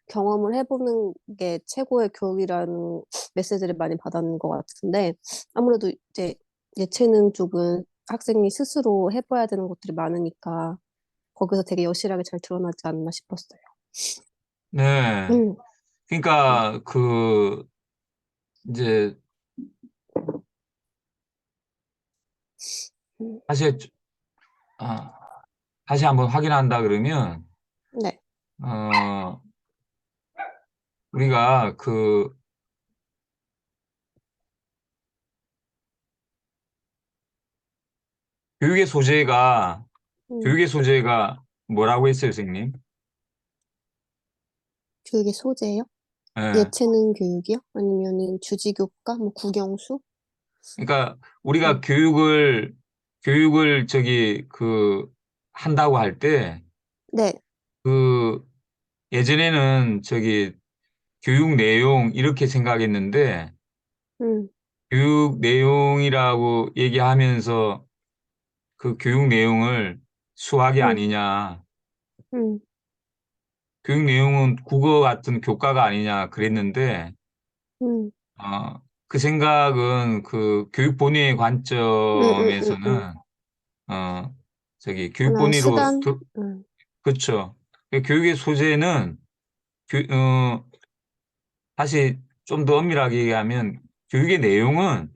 경험을 해보는 게 최고의 교육이라는 메시지를 많이 받았는 것 같은데, 아무래도 이제 예체능 쪽은 학생이 스스로 해봐야 되는 것들이 많으니까 거기서 되게 여실하게 잘 드러나지 않나 싶었어요. 네. 음, 음, 그러니까 이제 음. 다시 아, 다시 한번 확인한다 그러면 네. 어 우리가 교육의 소재가 음, 교육의 소재가 뭐라고 했어요, 선생님? 교육의 소재요? 예. 예체능 교육이요? 아니면은 주지교과, 뭐 국영수? 그러니까 우리가 음, 교육을 한다고 할 때 네. 그 예전에는 교육 내용 이렇게 생각했는데 음, 교육 내용이라고 얘기하면서 그 교육 내용을 수학이 음, 아니냐, 음, 교육 내용은 국어 같은 교과가 아니냐 그랬는데 음, 그 생각은 그 교육 본위의 음. 관점에서는 교육 하나의 본위로 수단? 음, 그렇죠. 교육의 소재는 교, 어, 다시 좀 더 엄밀하게 얘기하면 교육의 내용은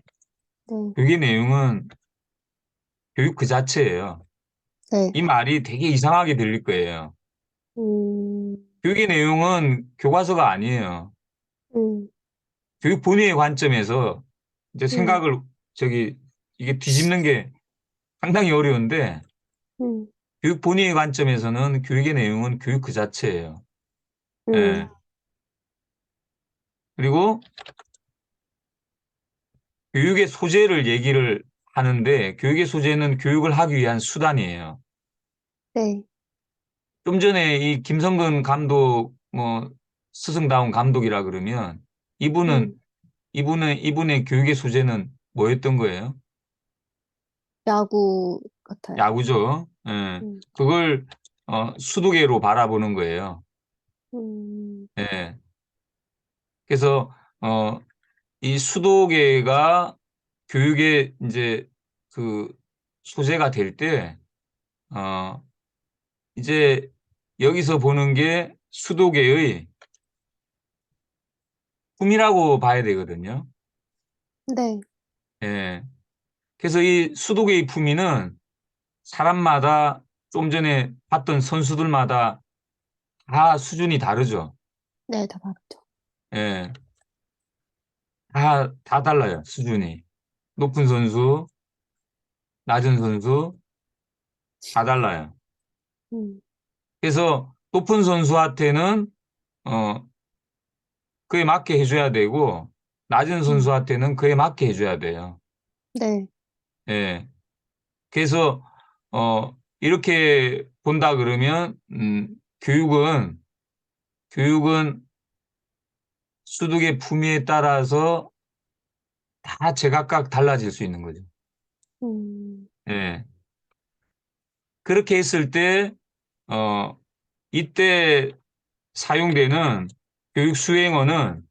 네. 교육의 내용은 교육 그 자체예요. 네. 이 말이 되게 이상하게 들릴 거예요. 음, 교육의 내용은 교과서가 아니에요. 음, 교육 본위의 관점에서 이제 음, 생각을 저기 이게 뒤집는 게 상당히 어려운데 음, 교육 본위의 관점에서는 교육의 내용은 교육 그 자체예요. 예. 음, 그리고 교육의 소재를 얘기를 하는데 교육의 소재는 교육을 하기 위한 수단이에요. 네. 좀 전에 이 김성근 감독 뭐 스승다운 감독이라 그러면 이분은 음, 이분의 교육의 소재는 뭐였던 거예요? 야구 같아요. 야구죠. 예. 음, 그걸 수도계로 바라보는 거예요. 음, 예. 그래서 이 수도계가 교육의 이제 그 소재가 될 때, 어, 이제 여기서 보는 게 수도계의 품이라고 봐야 되거든요. 네. 예. 그래서 이 수도계의 품위는 사람마다 좀 전에 봤던 선수들마다 다 수준이 다르죠. 네, 다 다르죠. 예. 다 달라요, 수준이. 높은 선수, 낮은 선수, 다 달라요. 음, 그래서 높은 선수한테는, 어, 그에 맞게 해줘야 되고, 낮은 음, 선수한테는 그에 맞게 해줘야 돼요. 네. 예. 그래서, 이렇게 본다 그러면, 교육은 수득의 품위에 따라서 다 제각각 달라질 수 있는 거죠. 음, 예. 그렇게 했을 때, 어, 이때 사용되는 교육 수행어는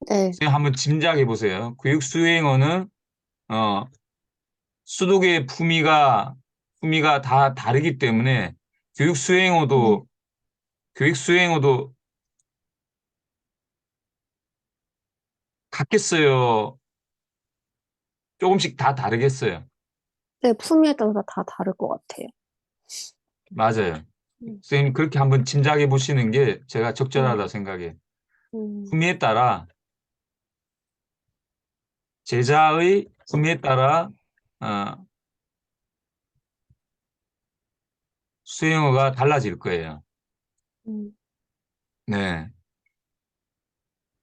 네. 그냥 한번 짐작해 보세요. 교육 수행어는, 어, 수독의 품위가 다 다르기 때문에 교육 네. 수행어도, 교육 수행어도 같겠어요. 조금씩 다 다르겠어요. 네, 품위에 따라서 다 다를 것 같아요. 맞아요. 음, 선생님, 그렇게 한번 짐작해 보시는 게 제가 음, 적절하다 생각해요. 음, 품위에 따라, 제자의 품위에 따라, 어, 수행어가 달라질 거예요. 음, 네.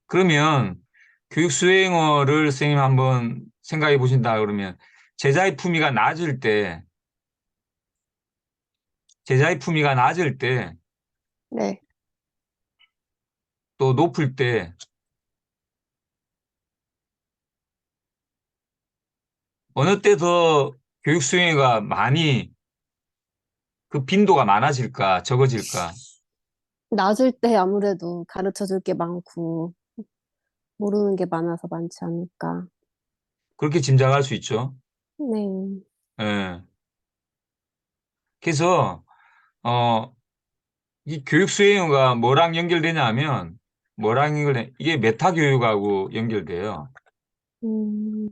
그러면 교육 수행어를 선생님 한번 생각해 보신다 그러면 제자의 품위가 낮을 때, 제자의 품위가 낮을 때, 네. 또 높을 때 어느 때 더 교육 수행어가 많이 그 빈도가 많아질까, 적어질까? 낮을 때 아무래도 가르쳐 줄 게 많고, 모르는 게 많아서 많지 않을까. 그렇게 짐작할 수 있죠. 네. 예. 그래서, 어, 이 교육 수행어가 뭐랑 연결되냐 하면, 이게 메타 교육하고 연결돼요. 음,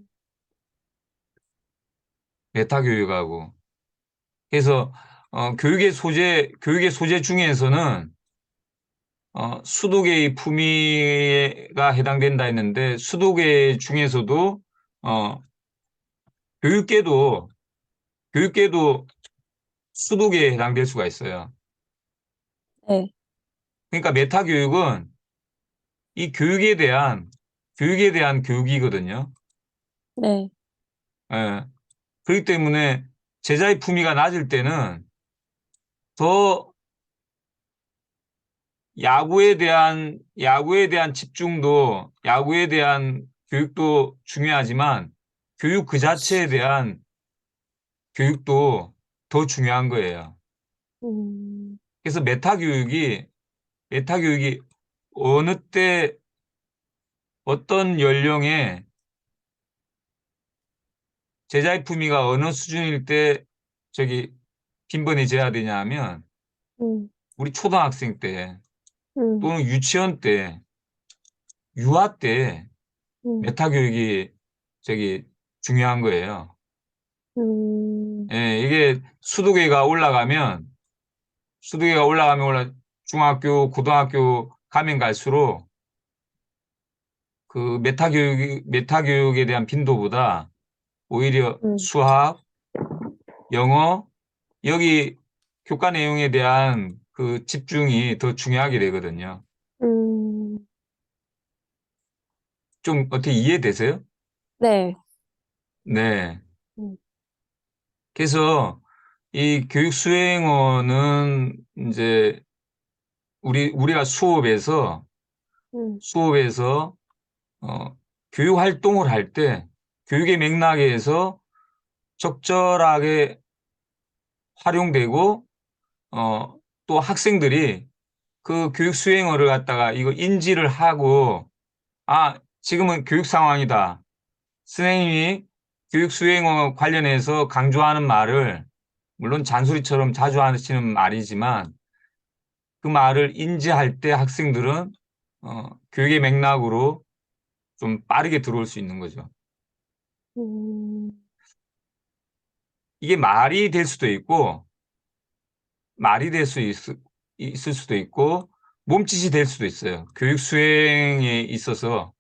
메타 교육하고. 그래서, 교육의 소재 중에서는, 수도계의 품위가 해당된다 했는데, 수도계 중에서도, 어, 교육계도, 교육계도 수도계에 해당될 수가 있어요. 네, 그러니까 메타 교육은 이 교육에 대한 교육이거든요. 네, 예. 그렇기 때문에 제자의 품위가 낮을 때는 더 야구에 대한 집중도, 야구에 대한 교육도 중요하지만 교육 그 자체에 대한 교육도 더 중요한 거예요. 음, 그래서 메타 교육이 어느 때 어떤 연령에 제자의 품위가 어느 수준일 때 저기 빈번히 재야 되냐 하면 음, 우리 초등학생 때 음, 또는 유치원 때, 유아 때 음, 메타 교육이 저기 중요한 거예요. 음, 예, 이게 수도계가 올라가면 중학교, 고등학교 가면 갈수록 그 메타 교육에 대한 빈도보다 오히려 음, 수학, 영어, 여기 교과 내용에 대한 그 집중이 더 중요하게 되거든요. 음, 좀 어떻게 이해되세요? 네, 네. 음, 그래서 이 교육 수행어는 이제 우리가 음, 수업에서 교육 활동을 할 때 교육의 맥락에서 적절하게 활용되고 또 학생들이 그 교육 수행어를 갖다가 이거 인지를 하고 지금은 교육 상황이다. 선생님이 교육 수행어 관련해서 강조하는 말을 물론 잔소리처럼 자주 하시는 말이지만 그 말을 인지할 때 학생들은 교육의 맥락으로 좀 빠르게 들어올 수 있는 거죠. 음, 이게 말이 될 수 있을 수도 있고, 몸짓이 될 수도 있어요. 교육 수행에 있어서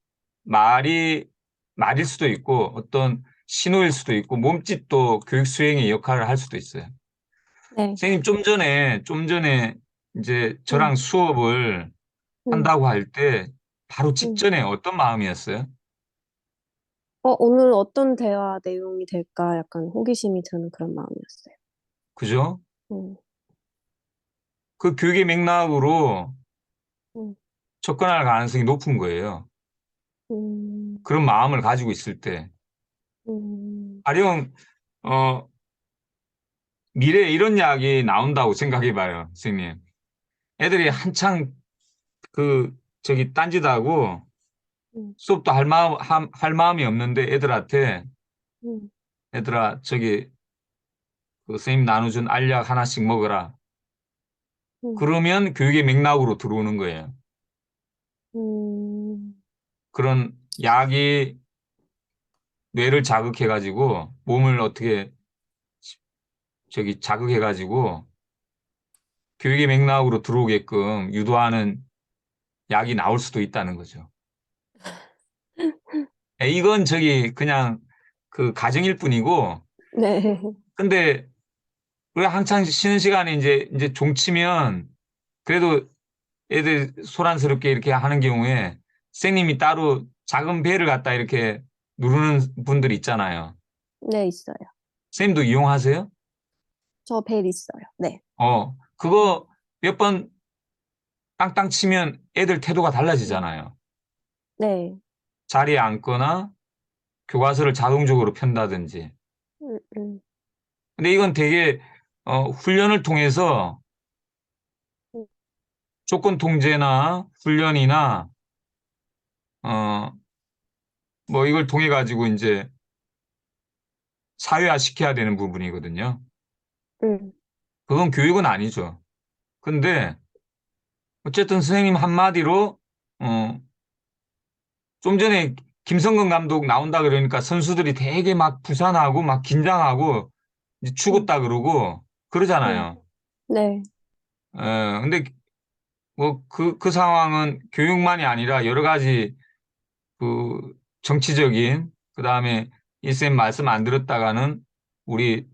말이, 말일 수도 있고, 어떤 신호일 수도 있고, 몸짓도 교육 수행의 역할을 할 수도 있어요. 네, 선생님, 좀 전에 이제 음, 저랑 수업을 음, 한다고 할 때, 바로 음. 직전에 어떤 마음이었어요? 오늘 어떤 대화 내용이 될까 약간 호기심이 드는 그런 마음이었어요. 그죠? 음, 그 교육의 맥락으로 음, 접근할 가능성이 높은 거예요. 음, 그런 마음을 가지고 있을 때. 음, 가령, 어, 미래에 이런 이야기 나온다고 생각해 봐요, 선생님. 애들이 한창 딴짓하고 음, 수업도 할 마음이 없는데 음, 애들아, 선생님 나눠준 알약 하나씩 먹어라. 음, 그러면 교육의 맥락으로 들어오는 거예요. 음, 그런 약이 뇌를 자극해가지고 몸을 어떻게 자극해가지고 교육의 맥락으로 들어오게끔 유도하는 약이 나올 수도 있다는 거죠. 이건 그냥 그 가정일 뿐이고, 네, 근데 우리 한창 쉬는 시간에 이제 종치면 그래도 애들 소란스럽게 이렇게 하는 경우에 선생님이 따로 작은 배를 갖다 이렇게 누르는 분들 있잖아요. 네, 있어요. 선생님도 이용하세요? 저 벨 있어요. 네, 음, 그거 몇 번 땅땅 치면 애들 태도가 음, 달라지잖아요. 네, 자리에 앉거나 교과서를 자동적으로 편다든지. 음, 음, 근데 이건 되게 훈련을 통해서 음, 조건 통제나 훈련이나 어, 뭐 이걸 통해 가지고 이제 사회화 시켜야 되는 부분이거든요. 음, 그건 교육은 아니죠. 근데 어쨌든 선생님 한마디로 어, 좀 전에 김성근 감독 나온다 그러니까 선수들이 되게 막 부산하고 막 긴장하고 이제 음, 죽었다 그러고 그러잖아요. 네, 근데 뭐 그 상황은 교육만이 아니라 여러 가지 그 정치적인 그다음에 일쌤 말씀 안 들었다가는 우리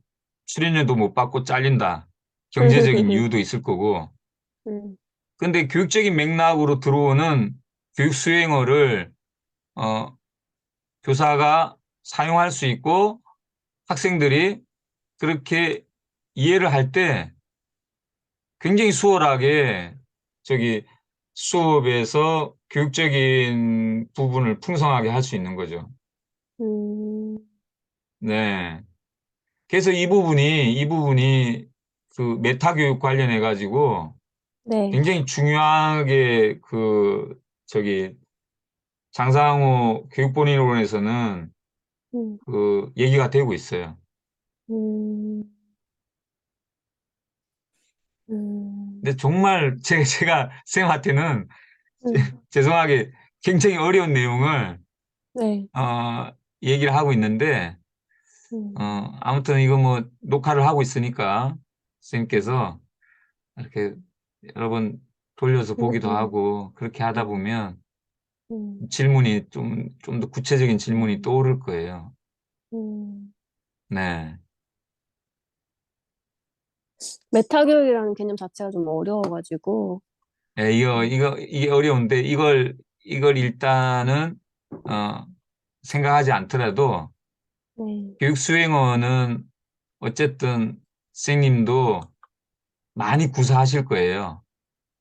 출연료도 못 받고 잘린다. 경제적인 이유도 있을 거고. 음, 근데 교육적인 맥락으로 들어오는 교육 수행어를 어, 교사가 사용할 수 있고 학생들이 그렇게 이해를 할 때 굉장히 수월하게 저기 수업에서 교육적인 부분을 풍성하게 할 수 있는 거죠. 음, 네. 그래서 이 부분이 그 메타 교육 관련해 가지고 네, 굉장히 중요하게 그 저기 장상호 교육본인원에서는 음, 그 얘기가 되고 있어요. 음, 음, 근데 정말 제가 쌤한테는 음, 죄송하게 굉장히 어려운 내용을 네, 어, 얘기를 하고 있는데 음, 아무튼 이거 뭐 녹화를 하고 있으니까 선생님께서 이렇게 여러 번 돌려서 음, 보기도 음, 하고 그렇게 하다 음, 보면 음, 질문이 좀 더 구체적인 질문이 음, 떠오를 거예요. 음. 네. 메타교육이라는 개념 자체가 좀 어려워가지고, 예, 이게 어려운데 이걸 일단은, 어, 생각하지 않더라도 네, 교육 수행원은 어쨌든 선생님도 많이 구사하실 거예요.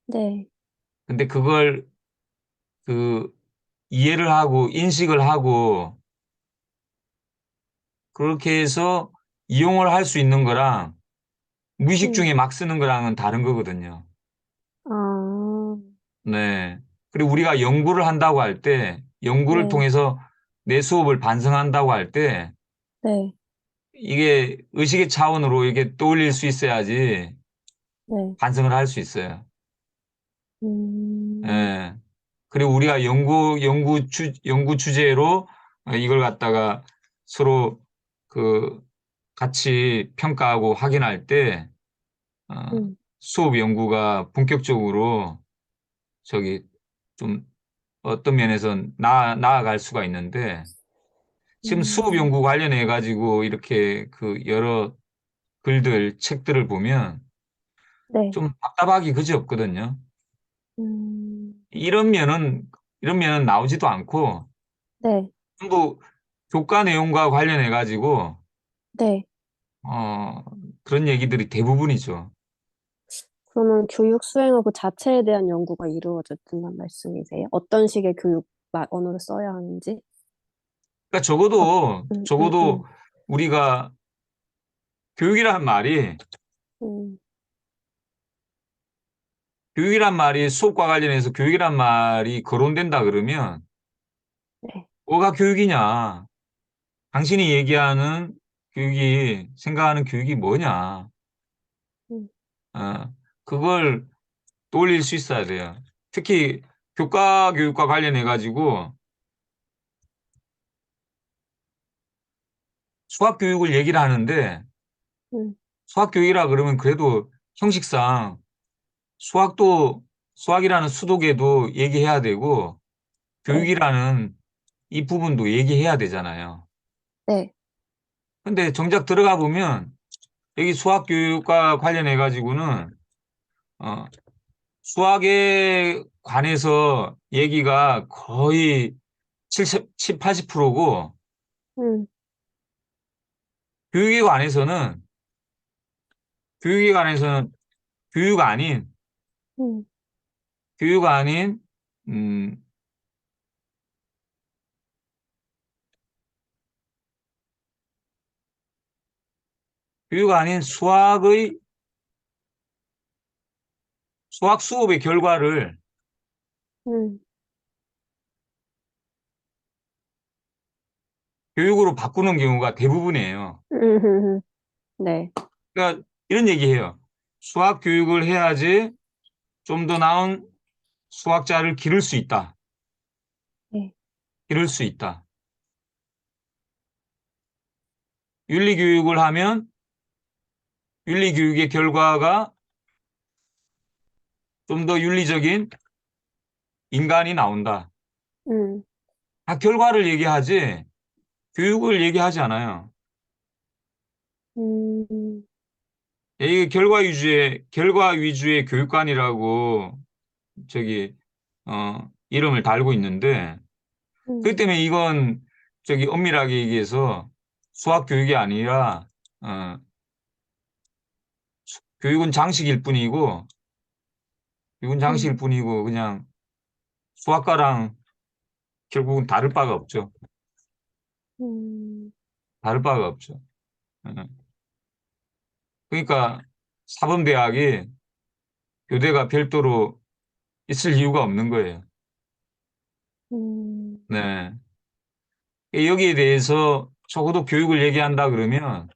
네, 근데 그걸 그 이해를 하고 인식을 하고 그렇게 해서 이용을 할 수 있는 거랑 무의식 음, 중에 막 쓰는 거랑은 다른 거거든요. 아, 네. 그리고 우리가 연구를 한다고 할 때, 연구를 네, 통해서 내 수업을 반성한다고 할 때, 네, 이게 의식의 차원으로 이게 떠올릴 수 있어야지 네, 반성을 할 수 있어요. 음, 예. 그리고 우리가 연구 주제로 이걸 갖다가 서로 그 같이 평가하고 확인할 때, 어, 음, 수업 연구가 본격적으로 저기 좀 어떤 면에선 나아갈 수가 있는데, 지금 수업 음, 연구 관련해 가지고 이렇게 그 여러 글들, 책들을 보면 네, 좀 답답하기 그지 없거든요. 음, 이런 면은, 이런 면은 나오지도 않고, 네, 전부 교과 내용과 관련해 가지고, 네. 어, 그런 얘기들이 대부분이죠. 그러면 교육 수행어 그 자체에 대한 연구가 이루어졌다는 말씀이세요? 어떤 식의 교육 언어를 써야 하는지? 그러니까 어, 적어도, 음, 음, 적어도 음, 우리가 교육이란 말이, 음, 교육이란 말이 수업과 관련해서 교육이란 말이 거론된다 그러면 네, 뭐가 교육이냐? 당신이 얘기하는 교육이, 생각하는 교육이 뭐냐? 음, 어, 그걸 떠올릴 수 있어야 돼요. 특히 교과 교육과 관련해 가지고 수학 교육을 얘기를 하는데 음, 수학 교육이라 그러면 그래도 형식상 수학도 수학이라는 수도계도 얘기해야 되고 네, 교육이라는 이 부분도 얘기해야 되잖아요. 네, 근데 정작 들어가 보면 여기 수학 교육과 관련해 가지고는 어, 수학에 관해서 얘기가 거의 70, 80%고 음, 교육에 관해서는 교육에 관해서는 교육 아닌 음, 교육 아닌 음, 교육 아닌 수학의 수학 수업의 결과를 음, 교육으로 바꾸는 경우가 대부분이에요. 네, 그러니까 이런 얘기해요. 수학 교육을 해야지 좀 더 나은 수학자를 기를 수 있다. 네, 기를 수 있다. 윤리 교육을 하면 윤리 교육의 결과가 좀 더 윤리적인 인간이 나온다. 음, 다 결과를 얘기하지 교육을 얘기하지 않아요. 음, 이게 결과 위주의 교육관이라고 저기 이름을 달고 있는데 그렇기 음, 때문에 이건 저기 엄밀하게 얘기해서 수학 교육이 아니라 어, 교육은 장식일 뿐이고 교육은 장식일 음, 뿐이고 그냥 수학과랑 결국은 다를 바가 없죠. 음, 다를 바가 없죠. 어. 그러니까 사범대학이 교대가 별도로 있을 이유가 없는 거예요. 음, 네. 여기에 대해서 적어도 교육을 얘기한다 그러면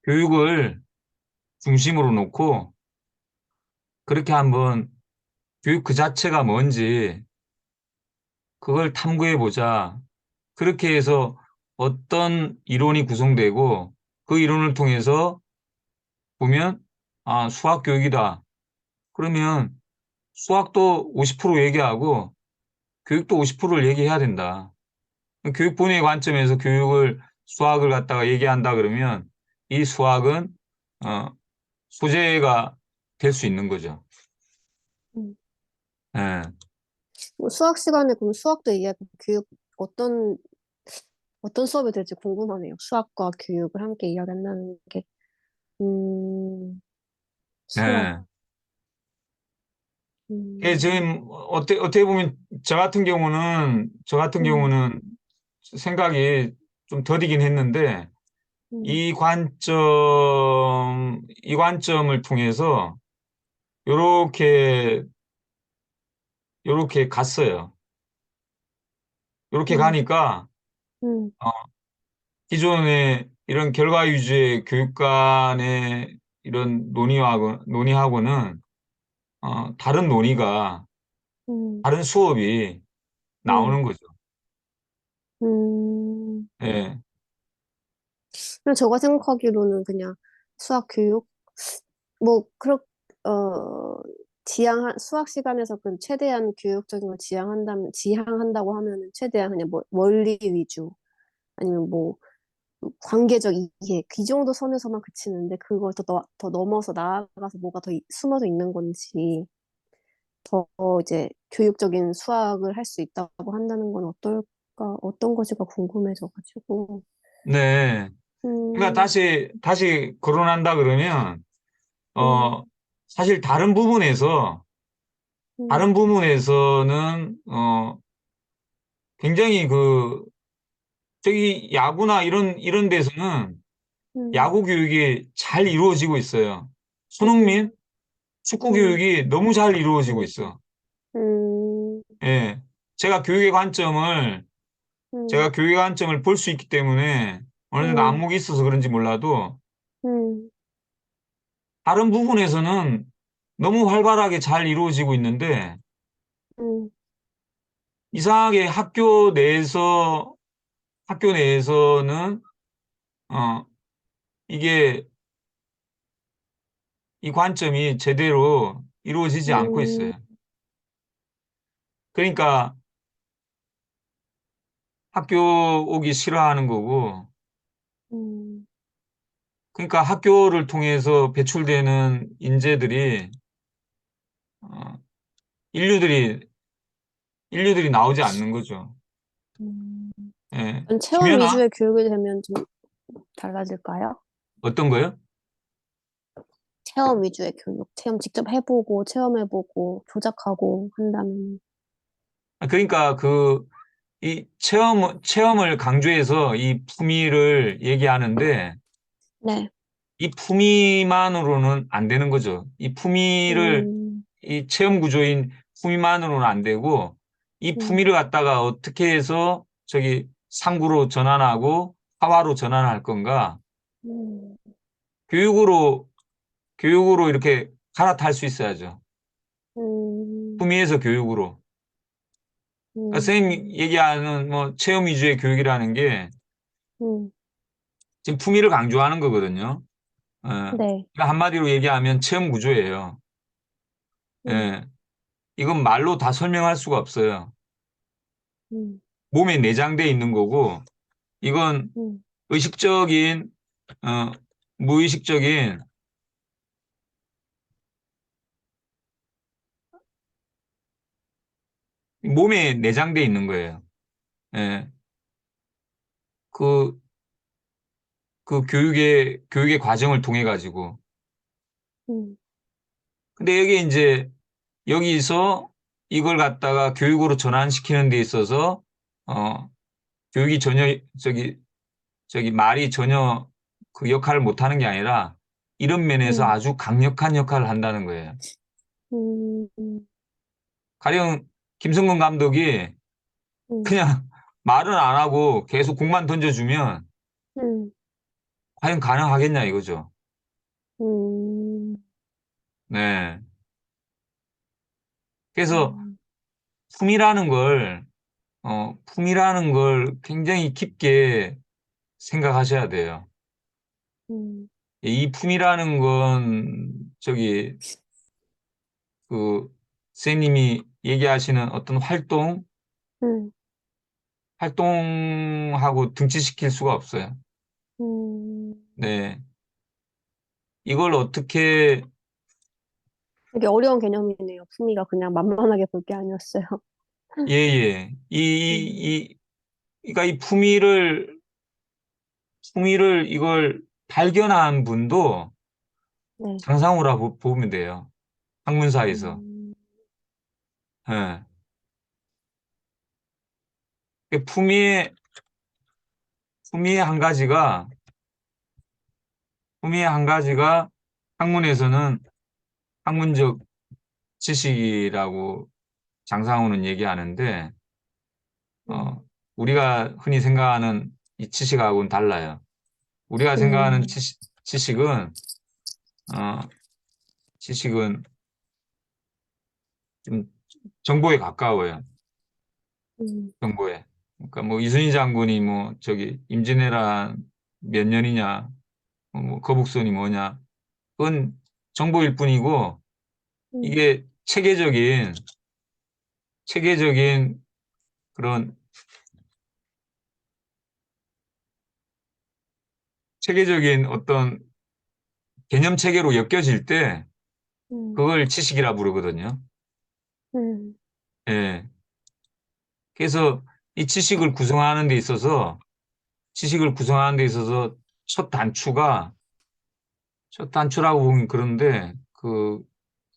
교육을 중심으로 놓고 그렇게 한번 교육 그 자체가 뭔지 그걸 탐구해 보자. 그렇게 해서 어떤 이론이 구성되고 그 이론을 통해서 보면 아, 수학 교육이다. 그러면 수학도 50% 얘기하고 교육도 50%를 얘기해야 된다. 교육 본위의 관점에서 수학을 갖다가 얘기한다 그러면 이 수학은 어, 소재가 될 수 있는 거죠. 음. 예. 뭐 수학 시간에 그럼 수학도 얘기하고 교육 어떤 어떤 수업이 될지 궁금하네요. 수학과 교육을 함께 이야기한다는 게. 수학. 예. 이게 음, 지금 어떻게 보면 저 같은 음, 경우는 생각이 좀 더디긴 했는데 음, 이 관점을 통해서 요렇게 요렇게 갔어요. 요렇게 음, 가니까 음, 어, 기존의 이런 결과 위주의 교육관의 이런 논의하고는 다른 논의가 음, 다른 수업이 음, 나오는 거죠. 음. 예. 그냥 제가 생각하기로는 그냥 수학 교육 뭐 어 수학 시간에서 그 최대한 교육적인 걸 지향한다고 하면은 최대한 그냥 뭐 원리 위주 아니면 뭐 관계적 이해 그 정도 선에서만 그치는데 그걸 더 넘어서 나아가서 뭐가 더 숨어져 있는 건지 더 이제 교육적인 수학을 할 수 있다고 한다는 건 어떤 것일까 궁금해져가지고 네. 그러니까 음, 다시 거론한다 그러면, 음, 어, 사실 음, 다른 부분에서는, 굉장히 저기 야구나 이런 데서는 음, 야구 교육이 잘 이루어지고 있어요. 음, 손흥민 축구 음, 교육이 너무 잘 이루어지고 음, 있어. 음, 예. 제가 교육의 관점을, 음, 제가 교육의 관점을 볼 수 있기 때문에 어느 정도 음, 안목이 있어서 그런지 몰라도 음, 다른 부분에서는 너무 활발하게 잘 이루어지고 있는데 음, 이상하게 학교 내에서는 어 이게 이 관점이 제대로 이루어지지 않고 음, 있어요. 그러니까 학교 오기 싫어하는 거고, 음, 그러니까 학교를 통해서 배출되는 인재들이 어, 인류들이 인류들이 나오지 않는 거죠. 음. 예. 체험 김연아 위주의 교육이 되면 좀 달라질까요? 어떤 거요? 체험 위주의 교육, 체험 직접 해보고, 체험해보고, 조작하고 한다면, 그러니까 이 체험을 강조해서 이 품위를 얘기하는데 네, 이 품위만으로는 안 되는 거죠. 음, 이 체험 구조인 품위만으로는 안 되고, 이 음, 품위를 갖다가 어떻게 해서 저기 상구로 전환하고 화화로 전환할 건가? 음, 교육으로, 교육으로 이렇게 갈아탈 수 있어야죠. 음, 품위에서 교육으로. 그러니까 선생님 음, 얘기하는 뭐 체험 위주의 교육이라는 게 음, 지금 품위를 강조하는 거거든요. 그러니까 네, 한마디로 얘기하면 체험 구조예요. 음, 예. 이건 말로 다 설명할 수가 없어요. 음, 몸에 내장돼 있는 거고, 이건 음, 의식적인, 어, 무의식적인 몸에 내장돼 있는 거예요. 예. 그, 교육의 과정을 통해 가지고. 음, 근데 여기 이제, 여기서 이걸 갖다가 교육으로 전환시키는 데 있어서, 어, 교육이 전혀, 말이 전혀 그 역할을 못 하는 게 아니라, 이런 면에서 음, 아주 강력한 역할을 한다는 거예요. 음, 가령, 김성근 감독이 음, 그냥 말은 안 하고 계속 공만 던져주면 음, 과연 가능하겠냐 이거죠. 음, 네. 그래서 음, 품이라는 걸, 품이라는 걸 굉장히 깊게 생각하셔야 돼요. 음, 이 품이라는 건 저기 그 선생님이 얘기하시는 어떤 음, 활동하고 등치시킬 수가 없어요. 음. 네. 이걸 어떻게, 되게 어려운 개념이네요. 품위가 그냥 만만하게 볼 게 아니었어요. 예, 예. 음, 그러니까 이 품위를 이걸 발견한 분도 네. 장상우라 보면 돼요. 학문사에서. 음, 예. 그 품위의 한 가지가, 품위의 한 가지가 학문에서는 학문적 지식이라고 장상우는 얘기하는데, 음, 어, 우리가 흔히 생각하는 이 지식하고는 달라요. 우리가 생각하는 음, 지식은, 어, 지식은 좀 정보에 가까워요. 음, 정보에. 그러니까 뭐 이순신 장군이 뭐 저기 임진왜란 몇 년이냐, 뭐 거북선이 뭐냐, 그건 정보일 뿐이고 음, 이게 체계적인 그런 체계적인 어떤 개념 체계로 엮여질 때 음, 그걸 지식이라 부르거든요. 음, 예. 그래서 이 지식을 구성하는 데 있어서 첫 단추가 첫 단추라고 보면 그런데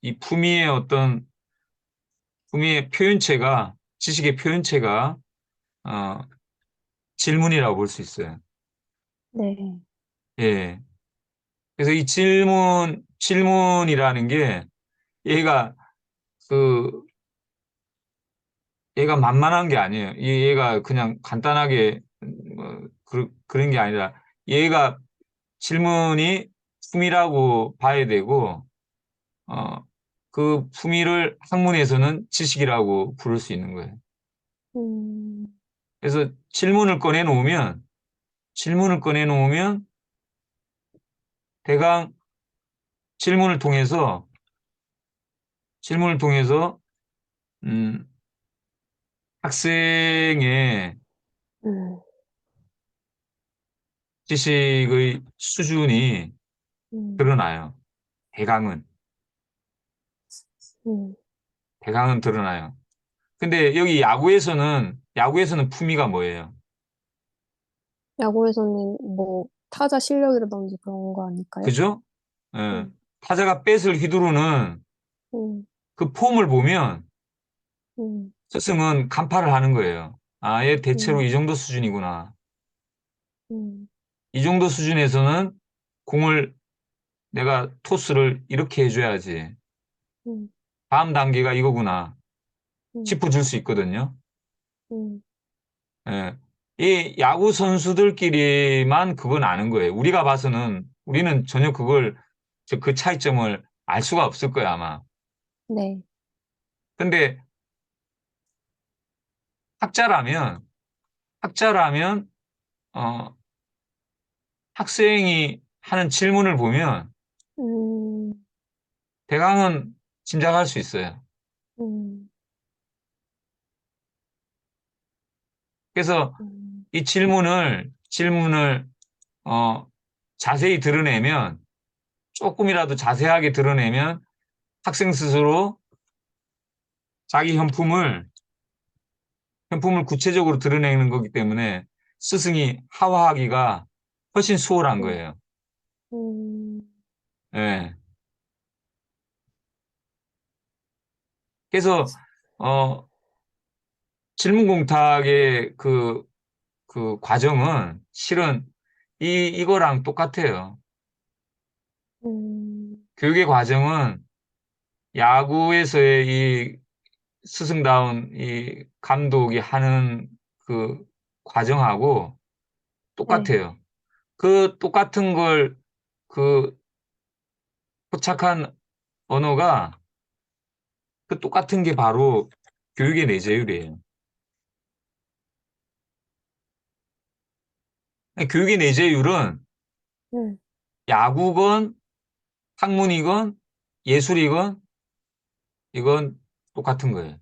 이 품위의 표현체가 지식의 표현체가 어, 질문이라고 볼 수 있어요. 네. 예. 그래서 이 질문이라는 게 얘가 그 얘가 만만한 게 아니에요. 얘가 그냥 간단하게 그런 게 아니라 얘가 질문이 품위라고 봐야 되고 어, 그 품위를 학문에서는 지식이라고 부를 수 있는 거예요. 음, 그래서 질문을 꺼내 놓으면 대강 질문을 통해서 질문을 통해서 음, 학생의 음, 지식의 수준이 음, 드러나요. 대강은 음. 대강은 드러나요. 근데 여기 야구에서는 품위가 뭐예요? 야구에서는 뭐 타자 실력이라든지 그런 거 아닐까요? 그죠? 예. 음, 타자가 뱃을 휘두르는 음, 그 폼을 보면 음, 스승은 간파를 하는 거예요. 아, 얘 대체로 음, 이 정도 수준이구나. 음, 이 정도 수준에서는 공을 내가 토스를 이렇게 해줘야지. 음, 다음 단계가 이거구나. 음, 짚어줄 수 있거든요. 음, 예. 이 야구 선수들끼리만 그건 아는 거예요. 우리가 봐서는 우리는 전혀 그 차이점을 알 수가 없을 거야, 아마. 네. 근데 학자라면, 학자라면, 어, 학생이 하는 질문을 보면 음, 대강은 짐작할 수 있어요. 음, 그래서 음, 이 질문을, 어, 자세히 드러내면, 조금이라도 자세하게 드러내면 학생 스스로 자기 현품을 구체적으로 드러내는 거기 때문에 스승이 하화하기가 훨씬 수월한 음, 거예요. 음, 예. 그래서, 어, 질문 공탁의 그 과정은 실은 이거랑 똑같아요. 음, 교육의 과정은 야구에서의 이 스승다운 이 감독이 하는 그 과정하고 네. 똑같아요. 그 똑같은 걸 그 포착한 언어가 그 똑같은 게 바로 교육의 내재율이에요. 교육의 내재율은 음, 야구건 학문이건 예술이건 이건 똑같은 거예요.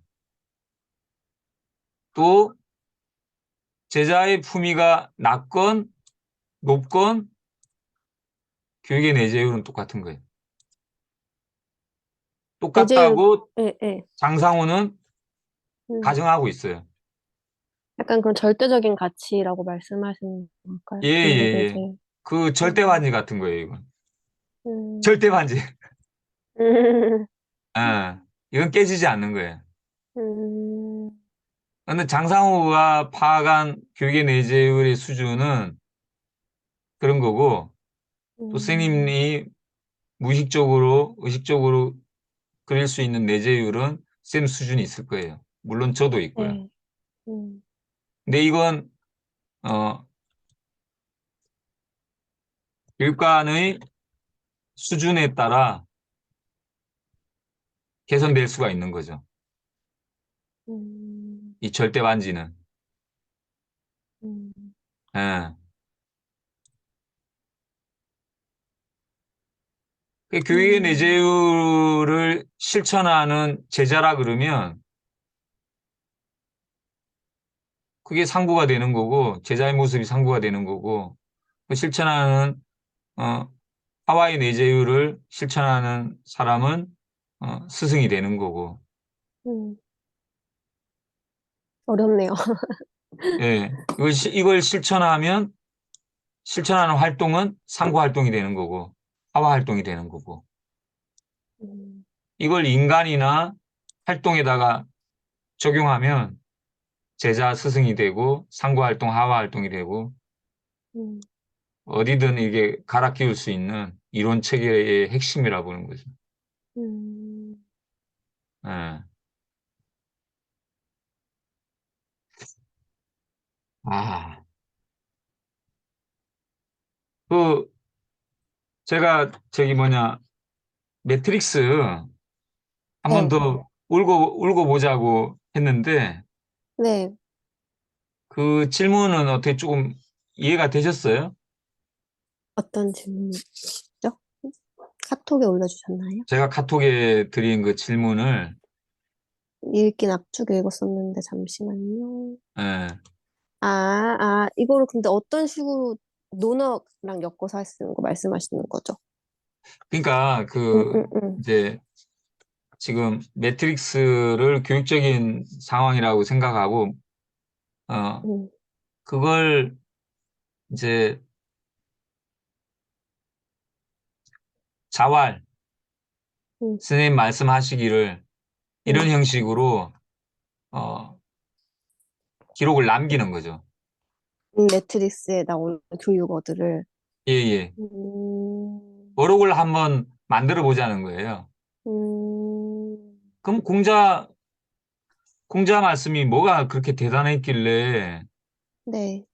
또 제자의 품위가 낮건 높건 교육의 내재율은 똑같은 거예요. 내재율, 똑같다고 예, 예. 장상호는 음, 가정하고 있어요. 약간 그런 절대적인 가치라고 말씀하시는 걸까요? 예, 교육의 예, 예. 내재율. 그 절대 음, 반지 같은 거예요, 이건. 절대 음, 반지. 음, 아, 이건 깨지지 않는 거예요. 음, 근데 장상호가 파악한 교육의 내재율의 수준은 그런 거고, 또 음, 선생님이 무의식적으로, 의식적으로 그릴 수 있는 내재율은 쌤 수준이 있을 거예요. 물론 저도 있고요. 네. 음, 근데 이건, 어, 교육관의 수준에 따라 개선될 수가 있는 거죠. 음, 이 절대 반지는. 음, 예. 그 교육의 음, 내재율을 실천하는 제자라 그러면 그게 상부가 되는 거고, 제자의 모습이 상부가 되는 거고, 그 실천하는, 어, 하와이 내재율을 실천하는 사람은, 스승이 되는 거고, 음. 어렵네요. 예. 이걸 실천하는 활동은 상부 활동이 되는 거고, 하와 활동이 되는 거고, 음, 이걸 인간이나 활동에다가 적용하면 제자 스승이 되고, 상부 활동, 하와 활동이 되고, 음, 어디든 이게 갈아 끼울 수 있는 이론 체계의 핵심이라 보는 거죠. 음, 예. 아, 그, 제가 저기 뭐냐, 매트릭스 한 번 네, 더 울고 보자고 했는데, 네. 그 질문은 어떻게 조금 이해가 되셨어요? 어떤 질문이시죠? 카톡에 올려주셨나요? 제가 카톡에 드린 그 질문을, 읽긴 압축 읽었었는데, 잠시만요. 예. 아, 이거를 근데 어떤 식으로 논어랑 엮어서 쓰는 거 말씀하시는 거죠? 그러니까 응, 응, 응, 이제 지금 매트릭스를 교육적인 상황이라고 생각하고, 어, 응, 그걸 이제 자활, 응, 선생님 말씀하시기를 이런 응. 형식으로 어, 기록을 남기는 거죠. 매트릭스에 나오는 교육어들을. 예, 예. 음, 어록을 한번 만들어 보자는 거예요. 음, 그럼 공자 말씀이 뭐가 그렇게 대단했길래 네.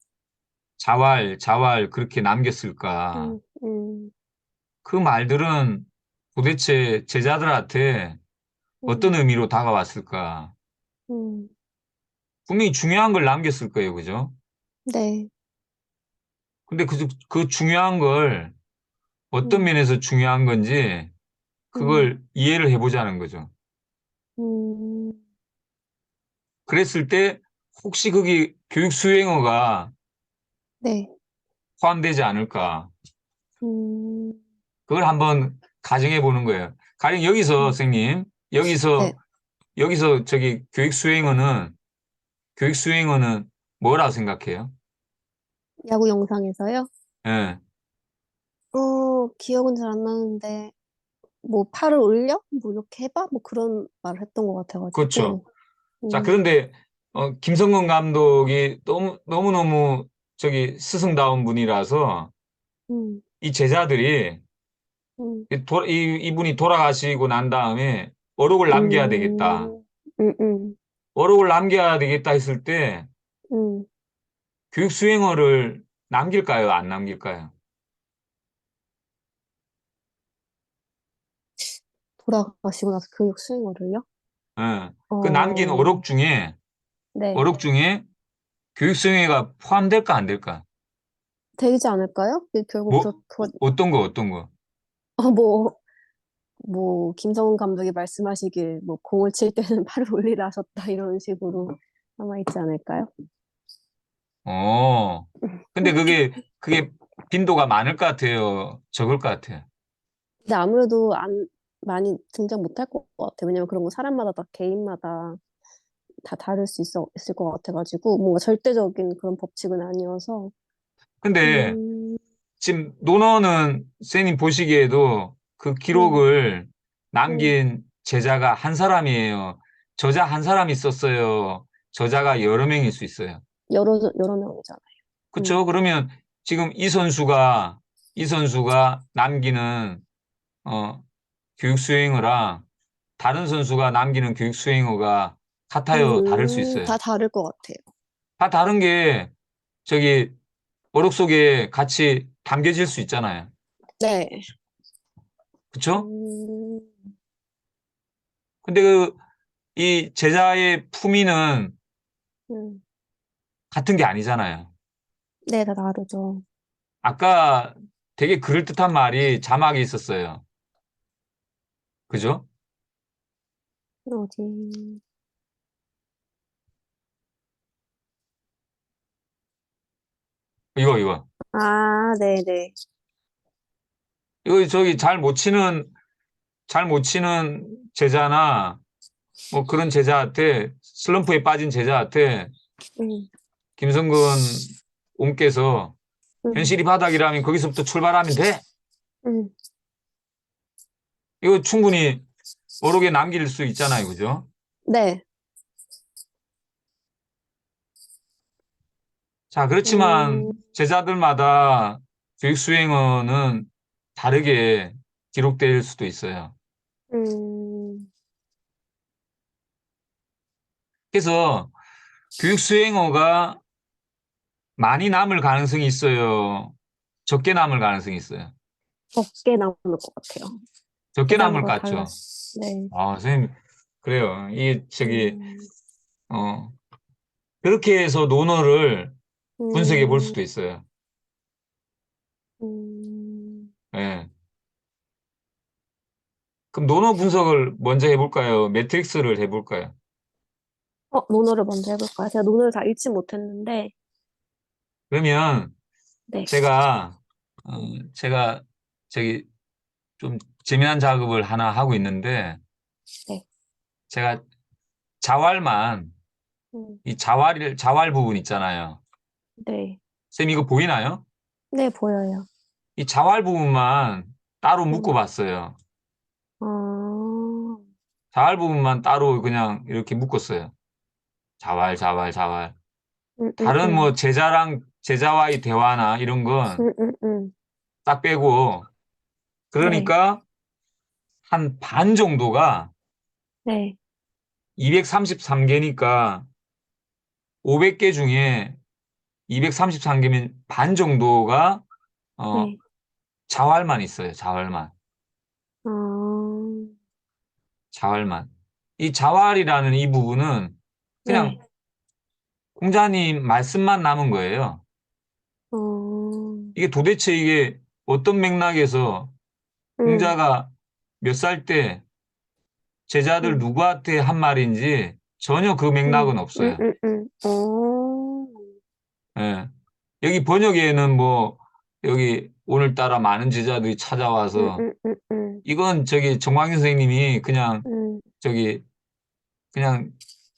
자왈 그렇게 남겼을까? 음, 음, 그 말들은 도대체 제자들한테 어떤 음, 의미로 다가왔을까? 음, 분명히 중요한 걸 남겼을 거예요, 그죠? 네. 근데 그 중요한 걸 어떤 음, 면에서 중요한 건지 음, 그걸 이해를 해보자는 거죠. 음, 그랬을 때 혹시 거기 교육 수행어가 네. 포함되지 않을까? 음, 그걸 한번 가정해 보는 거예요. 가령 여기서 음, 선생님, 네. 여기서 저기 교육 수행어는 뭐라고 생각해요? 야구 영상에서요? 예, 기억은 잘 안 나는데, 뭐, 팔을 올려? 뭐, 이렇게 해봐? 뭐, 그런 말을 했던 것 그렇죠. 같아가지고, 자, 음, 그런데 김성근 감독이 너무너무 저기 스승다운 분이라서 음, 이 제자들이 음, 이분이 돌아가시고 난 다음에 어록을 남겨야 되겠다. 음, 음, 어록을 남겨야 되겠다 했을 때 음. 교육 수행어를 남길까요? 안 남길까요? 돌아가시고 나서 교육 수행어를요? 예. 그 남긴 어, 네. 어록 중에 교육 수행어가 포함될까 안 될까? 되지 않을까요? 결국 어떤 거? 어, 뭐, 김성훈 감독이 말씀하시길, 뭐, 공을 칠 때는 팔을 올리라 하셨다, 이런 식으로 남아있지 않을까요? 어. 근데 그게 빈도가 많을 것 같아요? 적을 것 같아요? 근데 아무래도 많이 등장 못할 것 같아요. 왜냐면 그런 거 사람마다 다 개인마다 다 다를 있을 것 같아가지고, 뭔가 절대적인 그런 법칙은 아니어서, 근데 음, 지금 논어는 쌤이 보시기에도 그 음, 기록을 음, 남긴 제자가 한 사람이에요. 저자 한 사람이 있었어요. 저자가 여러 명일 수 있어요. 여러 명이잖아요. 그렇죠? 음, 그러면 지금 이 선수가 남기는 어, 교육 수행어랑 다른 선수가 남기는 교육 수행어가 같아요, 다를 수 다 있어요. 다를 것 같아요. 다 다른 게 저기 어록 속에 같이 담겨질 수 있잖아요. 네. 그렇죠? 음, 근데 이 제자의 품위는 음, 같은 게 아니잖아요. 네, 다 다르죠. 아까 되게 그럴듯한 말이 자막에 있었어요. 그죠? 어디, 이거. 네네. 이거 저기 잘 못 치는 제자나 뭐 그런 제자한테 슬럼프에 빠진 제자한테 음, 김성근 옹께서 음, 현실이 바닥이라면 거기서부터 출발하면 돼. 음. 이거 충분히 어록에 남길 수 있잖아요. 그죠? 네. 자, 그렇지만 음, 제자들마다 교육 수행어는 다르게 기록될 수도 있어요. 음, 그래서 교육 수행어가 많이 남을 가능성이 있어요. 적게 남을 가능성이 있어요. 적게 나오는 것 같아요. 적게 남을 것 제자마다 같죠? 네. 아, 선생님, 그래요. 음, 어, 그렇게 해서 논어를 분석해 볼 음, 수도 있어요. 음. 예. 그럼 논어 분석을 먼저 해볼까요? 매트릭스를 해볼까요? 논어를 먼저 해볼까요? 제가 논어를 다 읽지 못했는데, 그러면 네. 제가, 어, 제가 저기 좀 재미난 작업을 하나 하고 있는데, 네. 제가 자왈만, 음, 자왈 부분 있잖아요. 네. 쌤, 이거 보이나요? 네, 보여요. 이 자왈 부분만 따로 음, 묶어봤어요. 어, 자왈 부분만 따로 그냥 이렇게 묶었어요. 자왈. 음, 음, 다른 음, 뭐 제자와의 대화나 이런 건 음, 음, 음, 딱 빼고, 네, 그러니까 한 반 정도가 네, 233개니까 500개 중에 233개면 반 정도가 어, 네. 자활만 있어요. 자활만. 아, 자활만. 이 자활이라는 이 부분은 그냥 네. 공자님 말씀만 남은 거예요. 어, 이게 도대체 이게 어떤 맥락에서 음, 공자가 몇 살 때 제자들 음, 누구한테 한 말인지 전혀 그 맥락은 없어요. 어, 예. 여기 번역에는 뭐 여기 오늘따라 많은 제자들이 찾아와서 이건 저기 정광윤 선생님이 그냥 음, 저기 그냥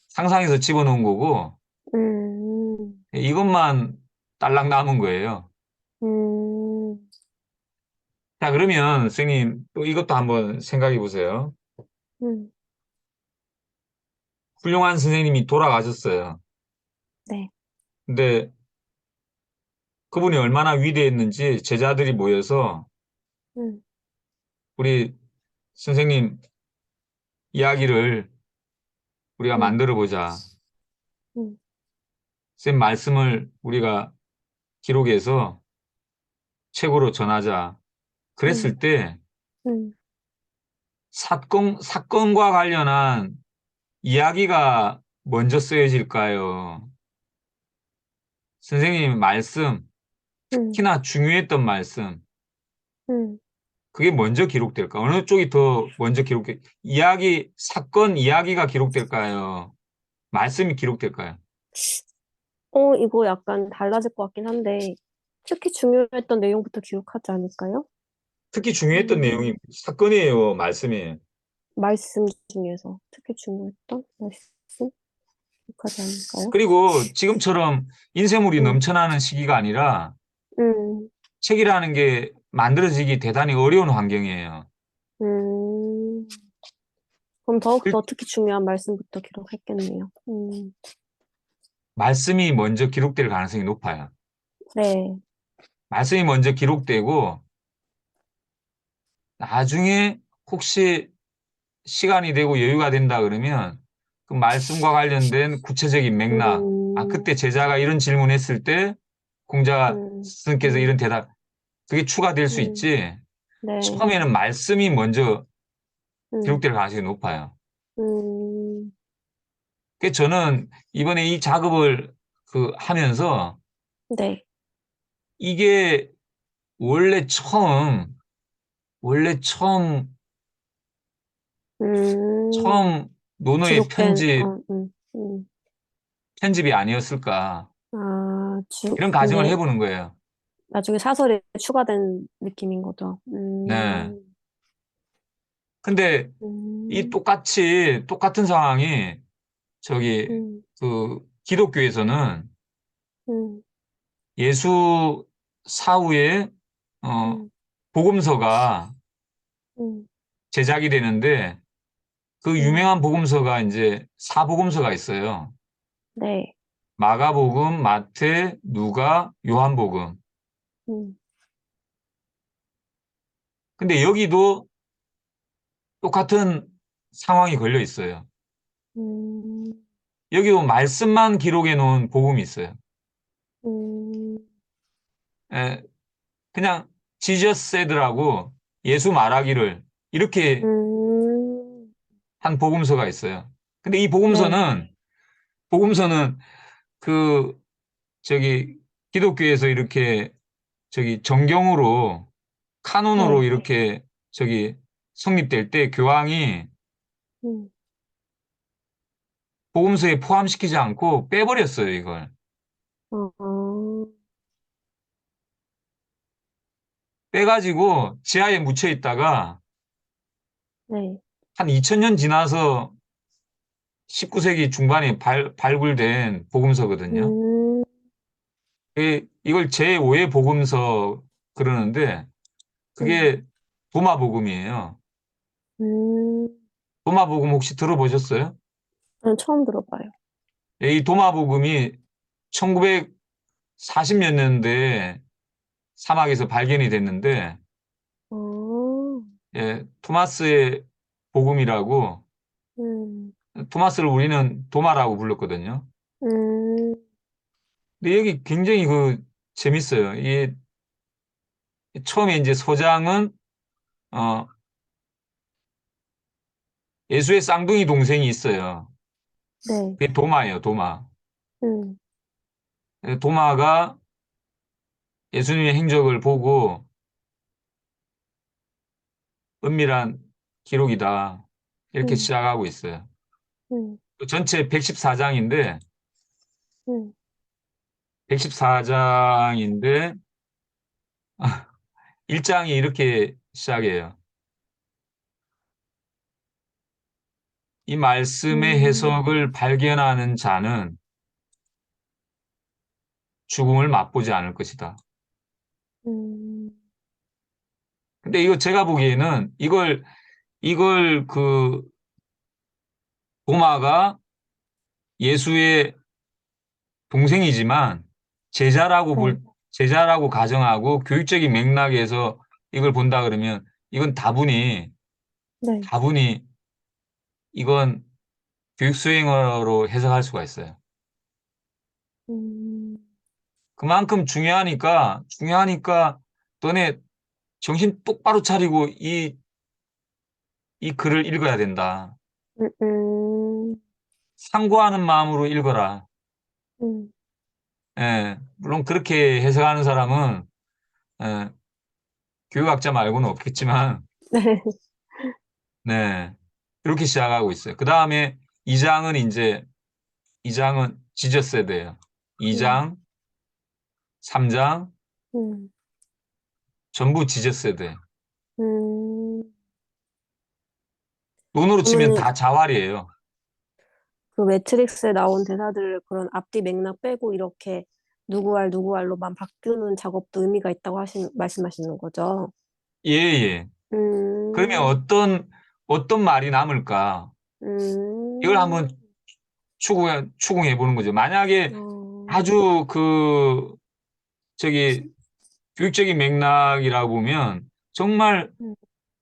상상해서 집어넣은 거고 음, 이것만 딸랑 남은 거예요. 음, 자, 그러면 선생님 또 이것도 한번 생각해 보세요. 음, 훌륭한 선생님이 돌아가셨어요. 네, 근데 그분이 얼마나 위대했는지 제자들이 모여서 음, 우리 선생님 이야기를 우리가 음, 만들어 보자. 음, 선생님 말씀을 우리가 기록해서 책으로 전하자. 음, 그랬을 때 음, 사건과 관련한 이야기가 먼저 쓰여질까요? 선생님 말씀, 음, 특히나 중요했던 말씀, 음. 그게 먼저 기록될까? 어느 쪽이 더 먼저 사건 이야기가 기록될까요? 말씀이 기록될까요? 이거 약간 달라질 것 같긴 한데, 특히 중요했던 내용부터 기록하지 않을까요? 특히 중요했던 음, 내용이 사건이에요, 말씀이에요. 말씀 중에서 특히 중요했던 말씀 기억하지 않을까요? 그리고 지금처럼 인쇄물이 음, 넘쳐나는 시기가 아니라 음, 책이라는 게 만들어지기 대단히 어려운 환경이에요. 음. 그럼 더욱더 특히 중요한 말씀부터 기록했겠네요. 말씀이 먼저 기록될 가능성이 높아요. 네, 말씀이 먼저 기록되고 나중에 혹시 시간이 되고 여유가 된다 그러면 그 말씀과 관련된 구체적인 맥락, 음, 그때 제자가 이런 질문했을 때 공자 음, 스님께서 음, 이런 대답, 그게 추가될 수 음, 있지. 네, 처음에는 말씀이 먼저 음, 기록될 가능성이 높아요. 음, 그래서 저는 이번에 이 작업을 하면서 네, 이게 원래 처음, 원래 처음, 음, 처음 논어의 기록된, 편집이 아니었을까. 이런 가정을 근데 해보는 거예요. 나중에 사설에 추가된 느낌인 거죠. 네. 근데 이 똑같은 상황이 저기 음, 기독교에서는 음, 예수 사후에 어, 음, 복음서가 음, 제작이 되는데 그 음, 유명한 복음서가 이제 사복음서가 있어요. 네, 마가복음, 마태, 누가, 요한복음. 음, 근데 여기도 똑같은 상황이 걸려 있어요. 음, 여기도 말씀만 기록해 놓은 복음이 있어요. 음, 에, 그냥 지저스 세드라고 예수 말하기를 이렇게 음, 한 복음서가 있어요. 근데 이 네, 복음서는 그 저기 기독교에서 이렇게 저기 정경으로 카논으로 네, 이렇게 저기 성립될 때 교황이 음, 복음서에 포함시키지 않고 빼버렸어요, 이걸. 어, 빼가지고 지하에 묻혀 있다가 네, 한 2000년 지나서 19세기 중반에 발굴된 복음서거든요. 음, 이걸 제5의 복음서 그러는데 음, 그게 도마복음이에요. 음, 도마복음 혹시 들어보셨어요? 저는 처음 들어봐요. 이 도마복음이 1940년 년대에 사막에서 발견이 됐는데 어, 예, 토마스의 복음이라고, 음, 토마스를 우리는 도마라고 불렀거든요. 음, 근데 여기 굉장히 재밌어요. 이 처음에 이제 소장은, 어, 예수의 쌍둥이 동생이 있어요. 네, 그게 도마예요, 도마. 음, 도마가 예수님의 행적을 보고 은밀한 기록이다. 이렇게 음, 시작하고 있어요. 음, 전체 114장인데, 음, 114장인데, 1장이 이렇게 시작해요. 이 말씀의 음, 해석을 발견하는 자는 죽음을 맛보지 않을 것이다. 음, 근데 이거 제가 보기에는 이걸 도마가 예수의 동생이지만 제자라고 네, 제자라고 가정하고 교육적인 맥락에서 이걸 본다 그러면 이건 네, 다분히 이건 교육 수행어로 해석할 수가 있어요. 음, 그만큼 중요하니까 너네 정신 똑바로 차리고 이 글을 읽어야 된다. 음, 음, 상고하는 마음으로 읽어라. 음, 예, 물론 그렇게 해석하는 사람은 예, 교육학자 말고는 없겠지만, 네, 네, 이렇게 시작하고 있어요. 그 다음에 2장은 이제 2장은 지저세대예요. 음, 2장, 3장 음, 전부 지저세대. 음. 돈으로 치면 그러면은 다 자활이에요. 그 매트릭스에 나온 대사들을 그런 앞뒤 맥락 빼고 이렇게 누구 알로만 바꾸는 작업도 의미가 있다고 말씀하시는 거죠? 예, 예. 그러면 음, 어떤 말이 남을까? 이걸 음, 한번 추궁해 보는 거죠. 만약에 어, 아주 저기, 교육적인 맥락이라고 보면, 정말, 음,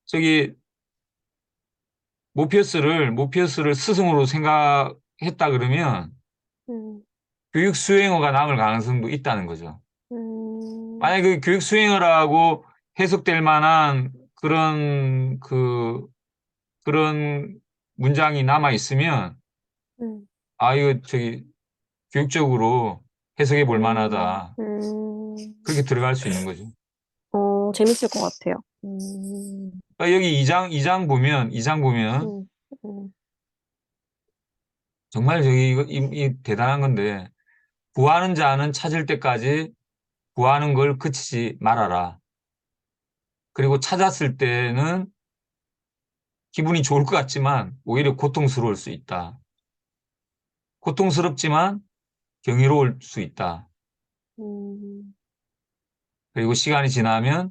저기, 모피어스를 스승으로 생각했다 그러면, 음, 교육 수행어가 남을 가능성도 있다는 거죠. 음, 만약에 그 교육 수행어라고 해석될 만한 그런 문장이 남아 있으면, 음, 이거 교육적으로 해석해 볼 음, 만하다. 음. 그렇게 들어갈 수 있는 거죠. 재밌을 것 같아요. 그러니까 여기 이 장 보면, 음, 음, 정말 이 대단한 건데, 구하는 자는 찾을 때까지 구하는 걸 그치지 말아라. 그리고 찾았을 때는 기분이 좋을 것 같지만 오히려 고통스러울 수 있다. 고통스럽지만 경이로울 수 있다. 음, 그리고 시간이 지나면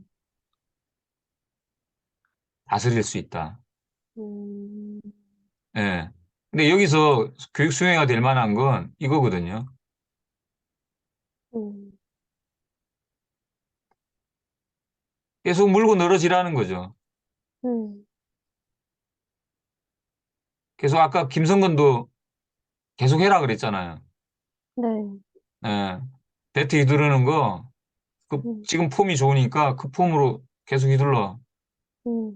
다스릴 수 있다. 음, 예. 근데 여기서 교육 수행가 될 만한 건 이거거든요. 음, 계속 물고 늘어지라는 거죠. 음, 계속 아까 김성근도 계속 해라 그랬잖아요. 네, 예. 배트 휘두르는 거, 음, 지금 폼이 좋으니까 그 폼으로 계속 휘둘러. 음,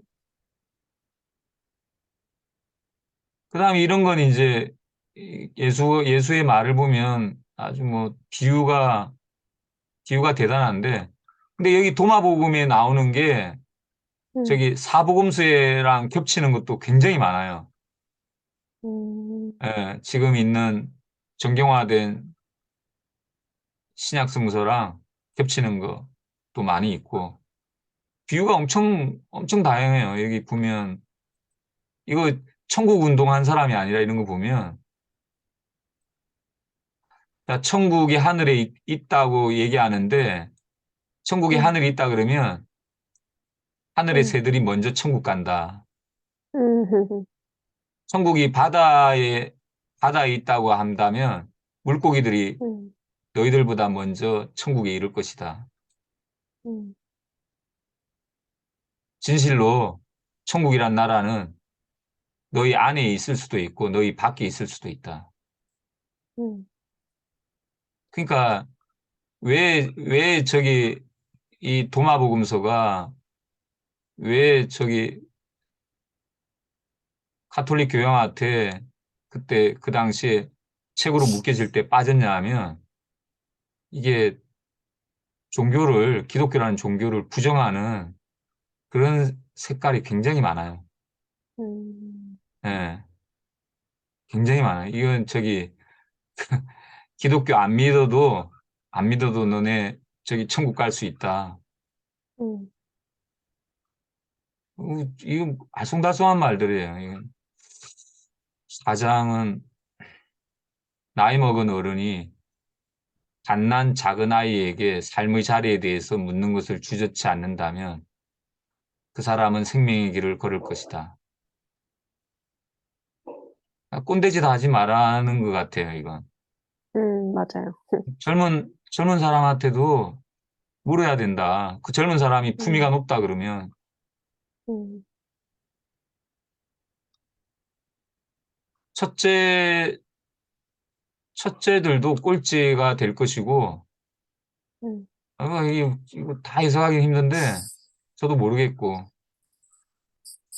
그 다음에 이런 건 이제 예수의 말을 보면 아주 비유가 대단한데, 근데 여기 도마복음에 나오는 게 음, 저기 사복음서랑 겹치는 것도 굉장히 많아요. 음, 예, 지금 있는 정경화된 신약성서랑 겹치는 것도 많이 있고, 비유가 엄청 다양해요. 여기 보면, 이거 천국 운동한 사람이 아니라 이런 거 보면, 자, 천국이 하늘에 있다고 얘기하는데, 천국에 음, 하늘이 있다 그러면, 하늘의 음, 새들이 먼저 천국 간다. 음, 천국이 바다에 있다고 한다면, 물고기들이 음, 너희들보다 먼저 천국에 이를 것이다. 음, 진실로 천국이란 나라는 너희 안에 있을 수도 있고 너희 밖에 있을 수도 있다. 음, 그러니까 왜 저기 이 도마복음서가 왜 저기 가톨릭 교황한테 그때 그 당시에 책으로 묶여질 때 빠졌냐 하면 이게 기독교라는 종교를 부정하는 그런 색깔이 굉장히 많아요. 음, 예, 굉장히 많아요. 이건 저기 기독교 안 믿어도 너네 저기 천국 갈 수 있다. 음, 이거 알쏭달쏭한 말들이에요. 이건 사장은 나이 먹은 어른이 갓난 작은 아이에게 삶의 자리에 대해서 묻는 것을 주저치 않는다면 그 사람은 생명의 길을 걸을 것이다. 꼰대짓 하지 말라는 것 같아요, 이건. 맞아요. 젊은 사람한테도 물어야 된다. 그 젊은 사람이 품위가 음, 높다 그러면 음, 첫째, 첫째들도 꼴찌가 될 것이고, 음, 이거 다 해석하기 힘든데, 저도 모르겠고.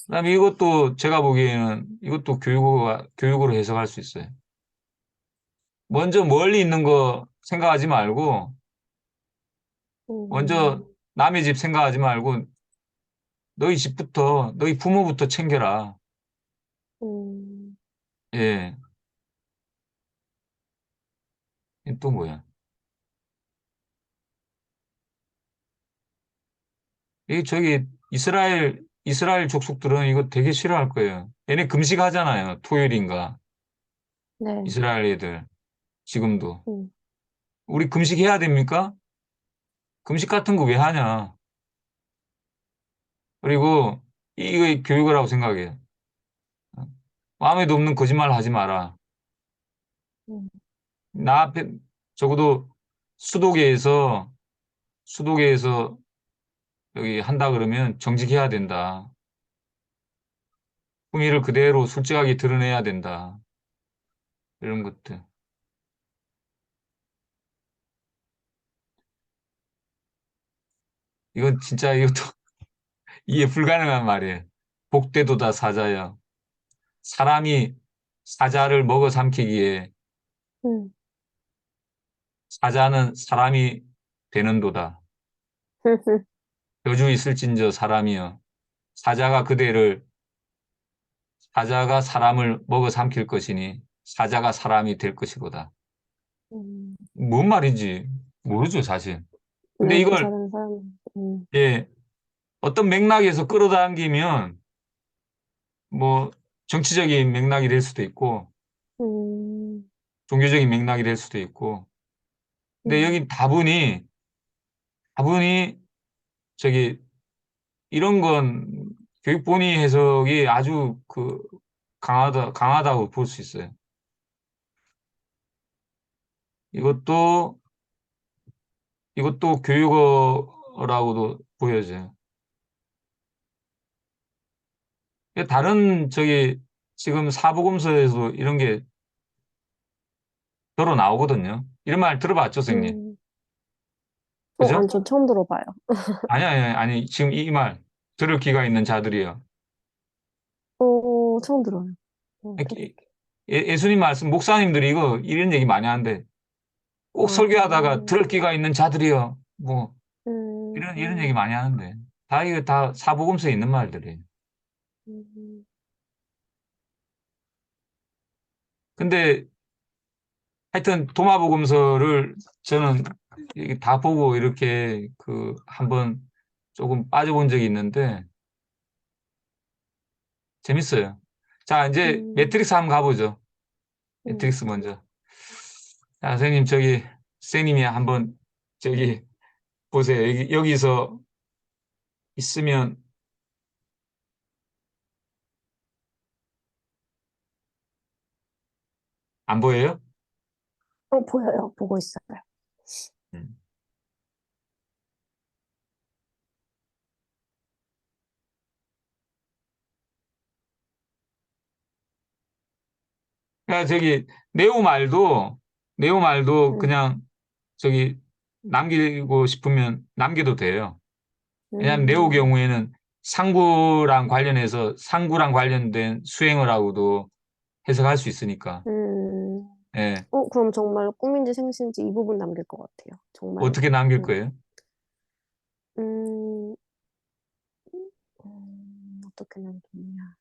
그다음에 이것도 제가 보기에는 이것도 교육으로 해석할 수 있어요. 먼저 멀리 있는 거 생각하지 말고, 먼저 음, 남의 집 생각하지 말고, 너희 부모부터 챙겨라. 음, 예. 또 뭐야? 저기 이스라엘 족속들은 이거 되게 싫어할 거예요. 얘네 금식하잖아요. 토요일인가. 네, 이스라엘 애들. 지금도. 음, 우리 금식해야 됩니까? 금식 같은 거 왜 하냐? 그리고 이거 교육을 하고 생각해요. 마음에도 없는 거짓말 하지 마라. 음, 나 앞에 적어도 수도계에서 수도계에서 여기 한다 그러면 정직해야 된다. 품위를 그대로 솔직하게 드러내야 된다. 이런 것들. 이건 진짜 이것도 이해 불가능한 말이에요. 복되도다 사자여. 사람이 사자를 먹어 삼키기에 음, 사자는 사람이 되는도다. 여주 있을진저 사람이여. 사자가 그대를 사자가 사람을 먹어 삼킬 것이니 사자가 사람이 될 것이로다. 음, 뭔 말인지 모르죠, 사실. 근데 네, 그 이걸 사는 사람, 예, 어떤 맥락에서 끌어당기면 뭐 정치적인 맥락이 될 수도 있고 음, 종교적인 맥락이 될 수도 있고 근데 음, 여기 다분히 저기 이런 건 교육 본위 해석이 아주 강하다고 볼 수 있어요. 이것도 이것도 교육어라고도 보여져요. 다른 지금 사복음서에서도 이런 게 들어 나오거든요. 이런 말 들어봤죠, 선생님? 음. 그죠? 아니, 전 처음 들어봐요. 아니, 지금 이 말 들을 기가 있는 자들이요. 처음 들어요. 예- 예수님 말씀, 목사님들이 이런 얘기 많이 하는데 꼭 아, 설교하다가 들을 기가 있는 자들이요. 뭐, 이런 얘기 음, 많이 하는데. 이거 다 사복음서에 있는 말들이에요. 음, 근데 하여튼 도마복음서를 저는 이게 다 보고 이렇게 한번 조금 빠져본 적이 있는데 재밌어요. 자, 이제 음, 매트릭스 한번 가보죠. 음. 매트릭스 먼저. 자, 선생님, 선생님이 한번 저기 보세요. 여기서 있으면 안 보여요? 보여요. 보고 있어요. 음. 야, 저기, 네오 말도 음, 그냥, 저기, 남기고 싶으면 남겨도 돼요. 왜냐하면 네오 음, 경우에는 상구랑 관련된 수행을 하고도 해석할 수 있으니까. 음. 예. 그럼 정말 꿈인지 생신지 이 부분 남길 것 같아요. 정말, 어떻게 남길 음, 거예요? 음, 어떻게 남기냐.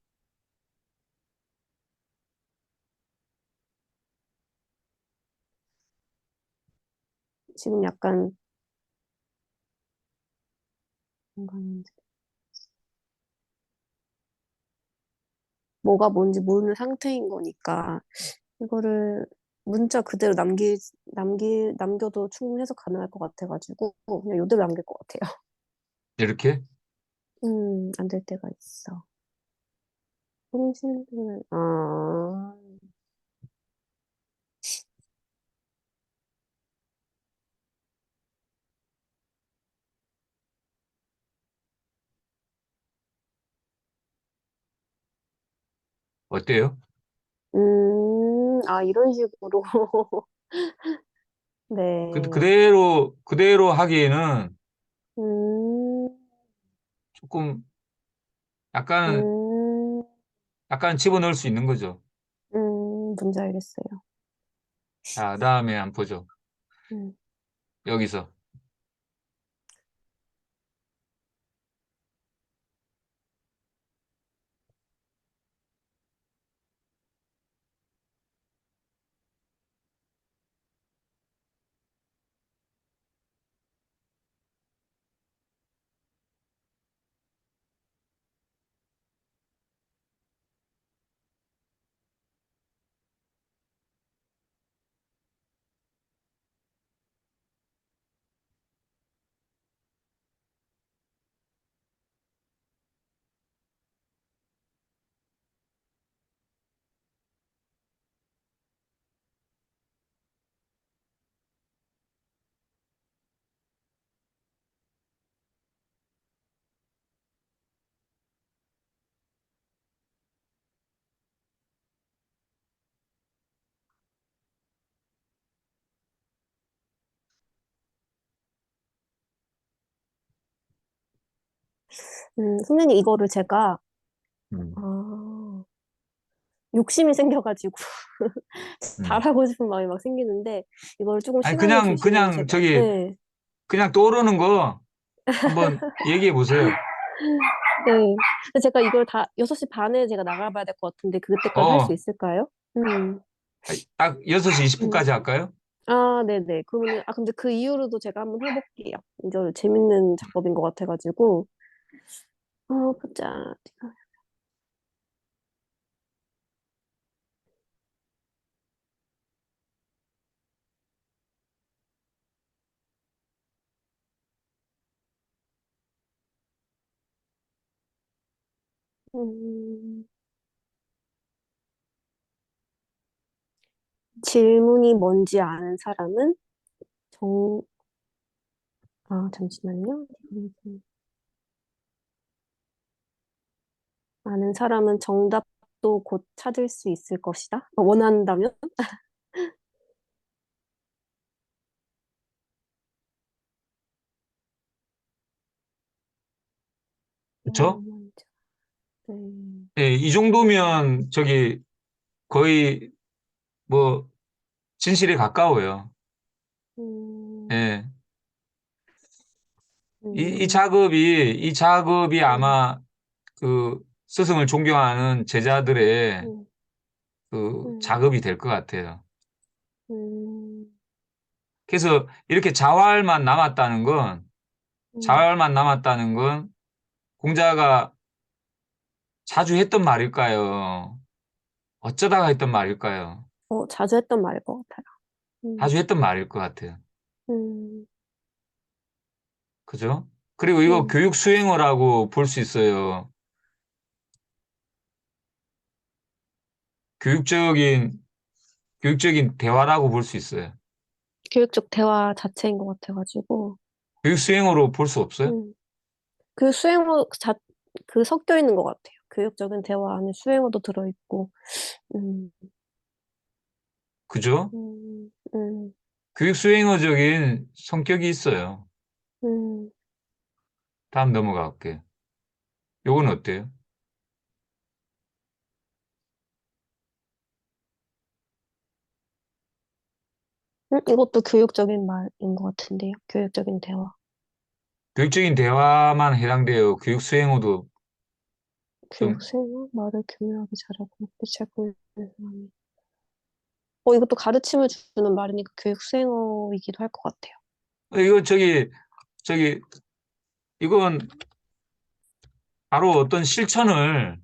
지금 약간, 뭔가는 뭐가 뭔지 모르는 상태인 거니까, 이거를 문자 그대로 남겨도 충분히 해석 가능할 것 같아가지고, 그냥 이대로 남길 것 같아요. 이렇게? 안 될 때가 있어. 생신은, 어때요? 이런 식으로. 네. 그대로 하기에는 음, 조금 약간, 음, 약간 집어넣을 수 있는 거죠. 뭔지 알겠어요. 자, 다음에 한번 보죠. 음, 여기서. 선생님, 이거를 제가, 음, 아, 욕심이 생겨가지고, 음. 잘하고 싶은 마음이 막 생기는데, 이걸 조금 아니, 시간을 주시면 그냥 제가, 저기, 네, 그냥 떠오르는 거 한번 얘기해 보세요. 네. 근데 제가 이걸 다 6시 반에 제가 나가봐야 될 것 같은데, 그때까지 할 수 어, 있을까요? 딱 6시 음. 20분까지 할까요? 네네. 그러면, 근데 그 이후로도 제가 한번 해볼게요. 이거 재밌는 작업인 것 같아가지고. 보자. 음, 질문이 뭔지 아는 사람은 정, 잠시만요. 아는 사람은 정답도 곧 찾을 수 있을 것이다. 원한다면? 그렇죠? 먼저, 네. 예, 이 정도면 저기 거의 뭐 진실에 가까워요. 음, 예. 음, 이 작업이 음, 아마 그 스승을 존경하는 제자들의 음, 그 음, 작업이 될 것 같아요. 음, 그래서 이렇게 음. 자활만 남았다는 건 공자가 자주 했던 말일까요? 어쩌다가 했던 말일까요? 자주 했던 말일 것 같아요. 음, 자주 했던 말일 것 같아요. 음, 그죠? 그리고 이거 음. 교육 수행어라고 볼 수 있어요. 교육적인, 교육적인 대화라고 볼 수 있어요. 교육적 대화 자체인 것 같아가지고. 교육 수행어로 볼 수 없어요? 음. 그 수행어 그 섞여 있는 것 같아요. 교육적인 대화 안에 수행어도 들어있고. 음. 그죠? 음, 음, 교육 수행어적인 성격이 있어요. 음. 다음 넘어가 볼게요. 요건 어때요? 이것도 교육적인 말인 것 같은데요. 교육적인 대화. 교육적인 대화만 해당돼요. 교육 수행어도 교육 좀, 수행어? 말을 교묘하게 잘하고 잘 보이는 사람이. 이것도 가르침을 주는 말이니까 교육 수행어이기도 할 것 같아요. 이거 저기, 이건 바로 어떤 실천을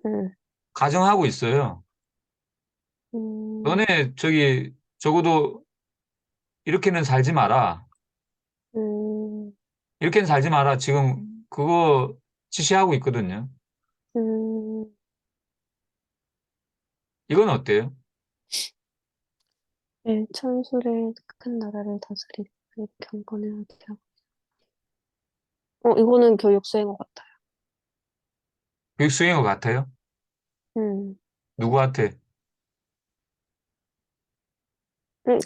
음, 가정하고 있어요. 음, 너네 적어도 이렇게는 살지 마라. 음, 이렇게는 살지 마라. 지금 그거 지시하고 있거든요. 음. 이건 어때요? 네, 천술의 큰 나라를 다스리는 경건해야 돼요. 이거는 교육 수행어 같아요. 교육 수행어 같아요? 음, 누구한테?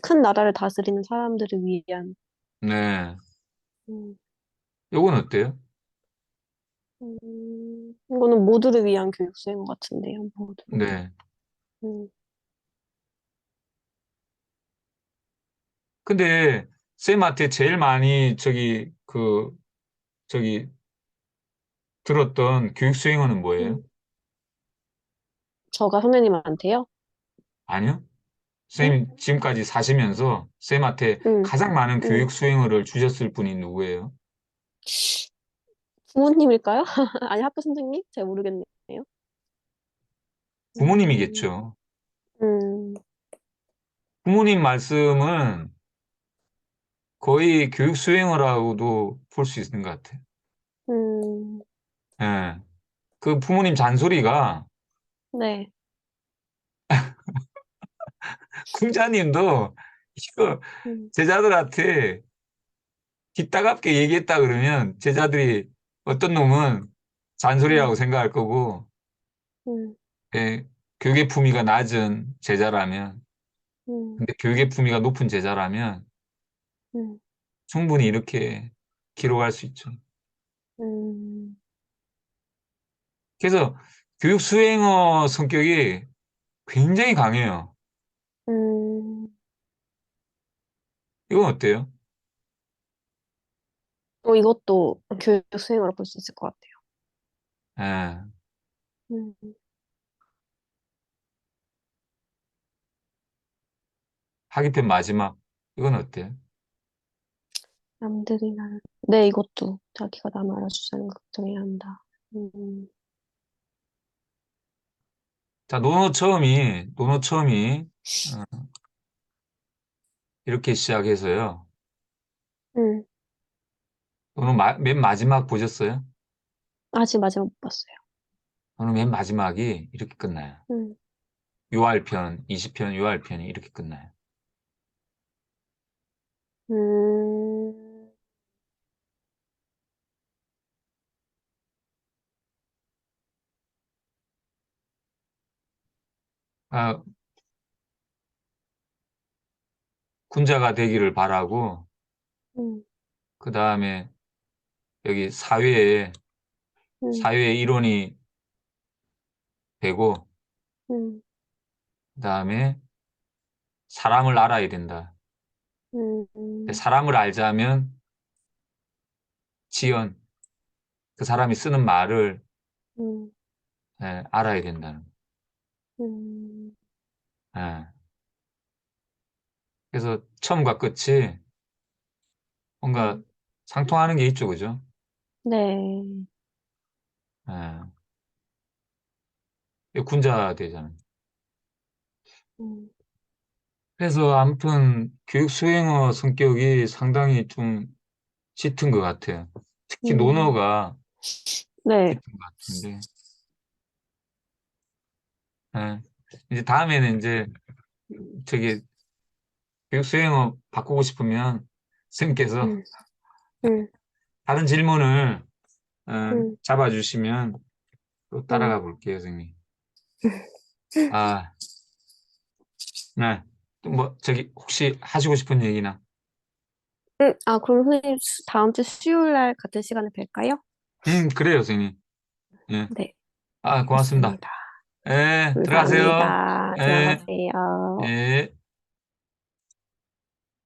큰 나라를 다스리는 사람들을 위한, 네. 음, 요건 어때요? 이거는 모두를 위한 교육 수행어 같은데요. 모두, 모두. 네. 음, 근데 쌤한테 제일 많이 저기 들었던 교육 수행어는 뭐예요? 음. 저가 선생님한테요? 아니요? 음, 쌤이 지금까지 사시면서 쌤한테 음, 가장 많은 음. 교육 수행어를 주셨을 분이 누구예요? 부모님일까요? 아니, 학교 선생님? 잘 모르겠네요. 음, 부모님이겠죠. 음, 부모님 말씀은 거의 교육 수행어라고도 볼 수 있는 것 같아요. 음, 예. 그 부모님 잔소리가 네. 궁자님도 이거 음, 제자들한테 기따갑게 얘기했다 그러면 제자들이 어떤 놈은 잔소리라고 음, 생각할 거고, 음, 예, 교육의 품위가 낮은 제자라면, 음, 근데 교육의 품위가 높은 제자라면 음, 충분히 이렇게 기록할 수 있죠. 음, 그래서 교육 수행어 성격이 굉장히 강해요. 음. 이건 어때요? 이것도 교육 수행어로 볼 수 있을 것 같아요. 예. 음, 학기편 마지막. 이건 어때요? 남들이 나를, 네, 이것도 자기가 남 알아주지 않는 걸 걱정해야 한다. 자, 노노 처음이, 어, 이렇게 시작해서요. 음. 맨 마지막 보셨어요? 아직 마지막 못 봤어요. 오늘 맨 마지막이 이렇게 끝나요. 음, 6알편, 20편, 6알편이 이렇게 끝나요. 음, 아, 군자가 되기를 바라고, 음, 그 다음에 여기 사회의 일원이 되고, 음, 그 다음에 사람을 알아야 된다. 음, 사람을 알자면 지연, 그 사람이 쓰는 말을 음, 알아야 된다는. 음, 예. 그래서 처음과 끝이 뭔가 음. 상통하는 게 있죠, 그죠? 네. 예. 이게 군자 되잖아요. 음, 그래서 아무튼 교육 수행어 성격이 상당히 좀 짙은 것 같아요. 특히 음, 논어가 네. 짙은 것 같은데. 예. 이제 다음에는 이제 저기 교육 수행어 바꾸고 싶으면 선생님께서 음, 음, 다른 질문을 음, 잡아주시면 또 음. 따라가 볼게요, 선생님. 아, 네. 또 뭐, 혹시 하시고 싶은 얘기나? 응, 아, 그럼 선생님 다음 주 수요일 날 같은 시간에 뵐까요? 그래요, 선생님. 예. 네, 아, 고맙습니다. 좋습니다. 예, 들어가세요. 감사합니다. 예, 들어가세요. 예.